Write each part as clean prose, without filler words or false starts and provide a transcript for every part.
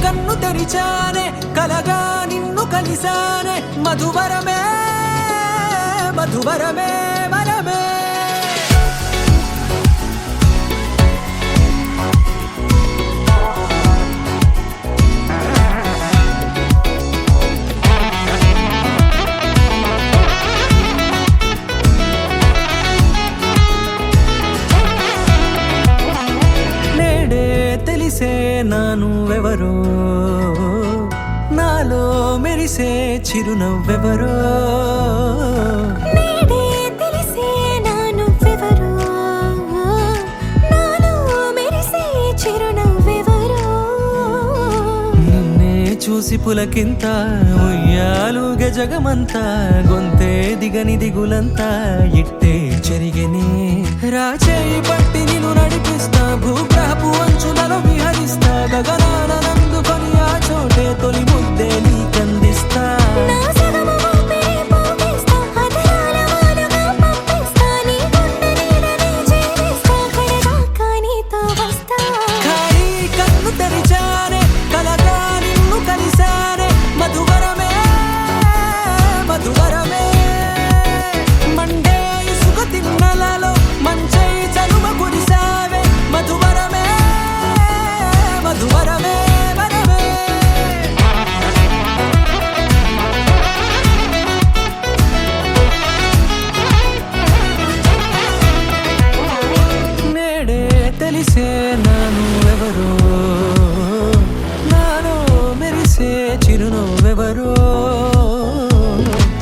కన్ను తెరిచానే కలగా నిన్ను కలిసానే మధువరమే మధువరమే వరమే తెలిసే నానువెవరో నాలో మెరిసే చిరునవ్వెవరో నేడే తెలిసే నానువెవరో నాలో మెరిసే చిరునవ్వెవరో నిన్నే చూసి పులకింత ఉయ్యాలుగ జగమంతా గొంతే దిగని దిగులంతా ఇట్టే చెరిగెనే రాచేయి పట్టి నిన్ను నడిపిస్తా భూగ్రహపు అంచులలో విహరిస్తా గగనాన నందుకొని ఆ చోటే తొలి ముద్దే నీకందిస్తా నా సగము ఊపిరి పోగేస్తా అదరాల వాలుగా పంపిస్తా నీ గుండె నీడనే చేరేస్తా కడదాకా నీతో వస్తా ఖాళీ కన్ను తెరిచానే కలగా నిన్ను కలిసానే మధువరమే మధువరమే మండే ఇసుక తిన్నలలో మంచై చలువ కురిసావే మధువరమే మధువరమే వరమే నేడే తెలిసే నానువెవరో నాలో మెరిసే చిరునవ్వెవరో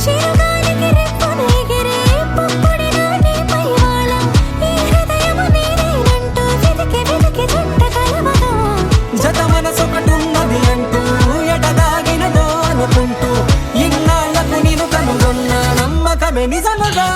చిరుగాలికి రెప్పను ఎగిరే పుప్పొడిన నీపై వాలా ఈ హృదయము నీదేనంటూ వెతికి వెతికి జంట కలవగా జత మనసొకటున్నది అంటూ ఎడదాగినదో అనుకుంటూ ఇన్నాళ్లకు నేను కనుగొన్న నమ్మకమే నిజముగా